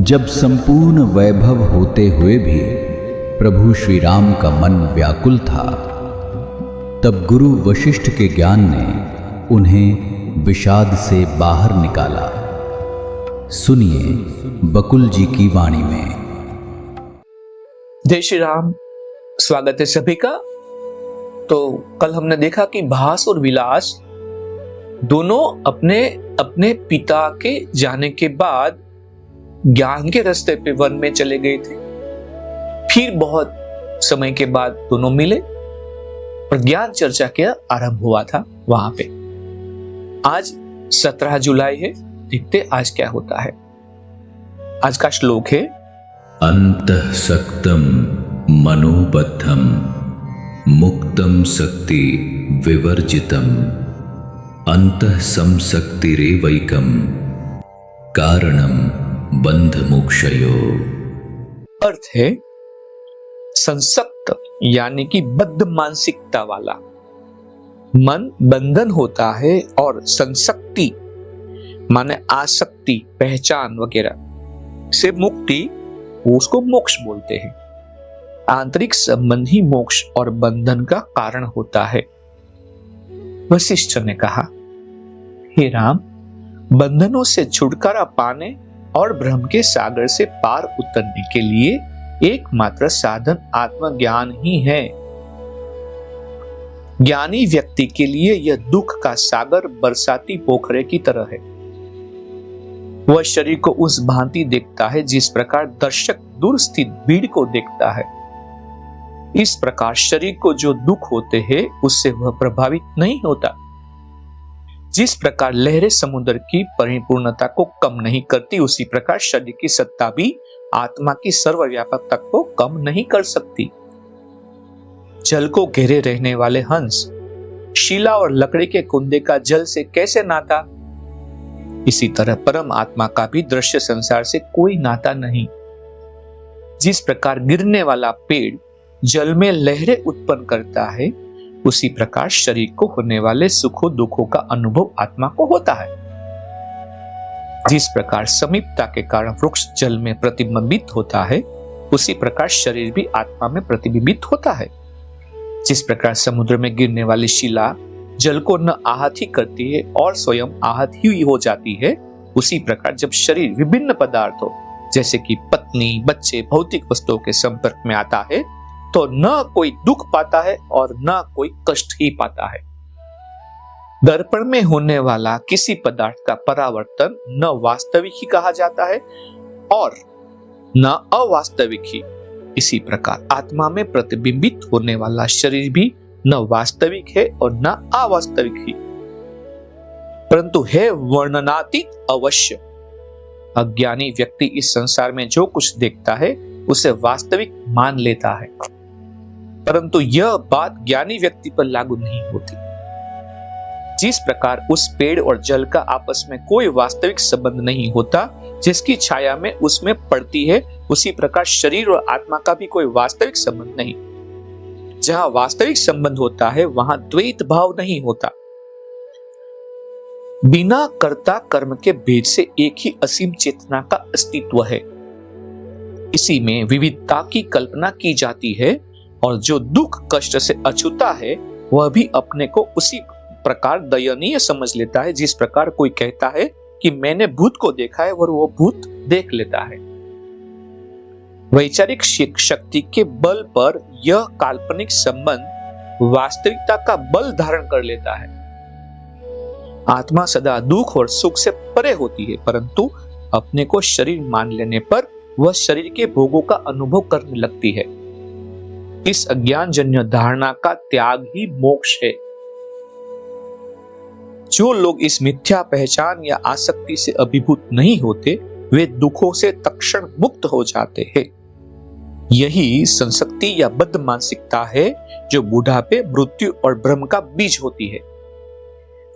जब संपूर्ण वैभव होते हुए भी प्रभु श्री राम का मन व्याकुल था, तब गुरु वशिष्ठ के ज्ञान ने उन्हें विषाद से बाहर निकाला। सुनिए बकुल जी की वाणी में। जय श्री राम। स्वागत है सभी का। तो कल हमने देखा कि भास और विलास दोनों अपने अपने पिता के जाने के बाद ज्ञान के रास्ते पे वन में चले गए थे। फिर बहुत समय के बाद दोनों मिले और ज्ञान चर्चा का आरंभ हुआ था वहां पे। आज 17 जुलाई है। देखते आज क्या होता है। आज का श्लोक है, अंतःसक्तं मनोबद्धं मुक्तं शक्ति विवर्जितं अंतःसंशक्तिरेवैकं कारणं बंध मोक्षयो। अर्थ है संसक्त यानी कि बद्ध मानसिकता वाला मन बंधन होता है, और संसक्ति माने आसक्ति, पहचान वगैरह से मुक्ति, उसको मोक्ष बोलते हैं। आंतरिक संबंध ही मोक्ष और बंधन का कारण होता है। वशिष्ठ ने कहा, हे राम, बंधनों से छुटकारा पाने और भ्रम के सागर से पार उतरने के लिए एकमात्र साधन आत्मज्ञान ही है। ज्ञानी व्यक्ति के लिए यह दुख का सागर बरसाती पोखरे की तरह है। वह शरीर को उस भांति देखता है जिस प्रकार दर्शक दूर स्थित भीड़ को देखता है। इस प्रकार शरीर को जो दुख होते हैं उससे वह प्रभावित नहीं होता। जिस प्रकार लहरें समुद्र की परिपूर्णता को कम नहीं करती, उसी प्रकार शरीर की सत्ता भी आत्मा की सर्वव्यापकता को कम नहीं कर सकती। जल को घेरे रहने वाले हंस शिला और लकड़ी के कुंदे का जल से कैसे नाता, इसी तरह परम आत्मा का भी दृश्य संसार से कोई नाता नहीं। जिस प्रकार गिरने वाला पेड़ जल में लहरें उत्पन्न करता है, उसी प्रकार शरीर को होने वाले सुखों दुखों का अनुभव आत्मा को होता है। जिस प्रकार समीपता के कारण वृक्ष जल में प्रतिबिंबित होता है, उसी प्रकार शरीर भी आत्मा में प्रतिबिंबित होता है। जिस प्रकार समुद्र में गिरने वाली शिला जल को न आहत ही करती है और स्वयं आहत ही हो जाती है, उसी प्रकार जब शरीर विभिन्न पदार्थों जैसे कि पत्नी, बच्चे, भौतिक वस्तुओं के संपर्क में आता है, तो न कोई दुख पाता है और न कोई कष्ट ही पाता है। दर्पण में होने वाला किसी पदार्थ का परावर्तन न वास्तविक ही कहा जाता है और न अवास्तविक ही। इसी प्रकार आत्मा में प्रतिबिंबित होने वाला शरीर भी न वास्तविक है और न अवास्तविक ही, परंतु है वर्णनातीत अवश्य। अज्ञानी व्यक्ति इस संसार में जो कुछ देखता है उसे वास्तविक मान लेता है, परंतु यह बात ज्ञानी व्यक्ति पर लागू नहीं होती। जिस प्रकार उस पेड़ और जल का आपस में कोई वास्तविक संबंध नहीं होता जिसकी छाया में उसमें पड़ती है, उसी प्रकार शरीर और आत्मा का भी कोई वास्तविक संबंध नहीं। जहां वास्तविक संबंध होता है वहां द्वैत भाव नहीं होता। बिना कर्ता कर्म के भेद से एक ही असीम चेतना का अस्तित्व है। इसी में विविधता की कल्पना की जाती है, और जो दुख कष्ट से अछूता है वह भी अपने को उसी प्रकार दयनीय समझ लेता है जिस प्रकार कोई कहता है कि मैंने भूत को देखा है और वो भूत देख लेता है। वैचारिक शक्ति के बल पर यह काल्पनिक संबंध वास्तविकता का बल धारण कर लेता है। आत्मा सदा दुख और सुख से परे होती है, परंतु अपने को शरीर मान लेने पर वह शरीर के भोगों का अनुभव करने लगती है। इस अज्ञानजन्य धारणा का त्याग ही मोक्ष है। जो लोग इस मिथ्या पहचान या आसक्ति से अभिभूत नहीं होते, वे दुखों से तत्क्षण मुक्त हो जाते हैं। यही संसक्ति या बद्ध मानसिकता है जो बुढ़ापे, मृत्यु और भ्रम का बीज होती है।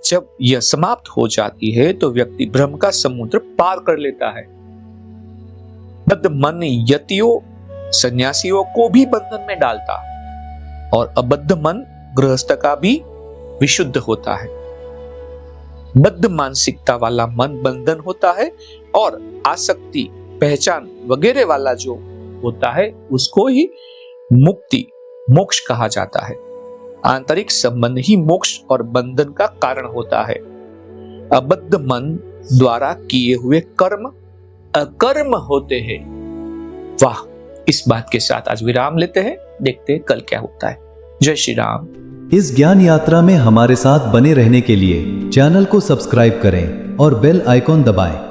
जब यह समाप्त हो जाती है तो व्यक्ति भ्रम का समुद्र पार कर लेता है। बद्ध मन यतियों, सन्यासियों को भी बंधन में डालता है, और अबद्ध मन गृहस्थ का भी विशुद्ध होता है। बद्ध मानसिकता वाला मन बंधन होता है और आसक्ति पहचान वगैरह वाला जो होता है उसको ही मुक्ति मोक्ष कहा जाता है। आंतरिक संबंध ही मोक्ष और बंधन का कारण होता है। अबद्ध मन द्वारा किए हुए कर्म अकर्म होते हैं। वाह, इस बात के साथ आज विराम लेते हैं, देखते हैं कल क्या होता है। जय श्री राम। इस ज्ञान यात्रा में हमारे साथ बने रहने के लिए चैनल को सब्सक्राइब करें और बेल आइकॉन दबाएं।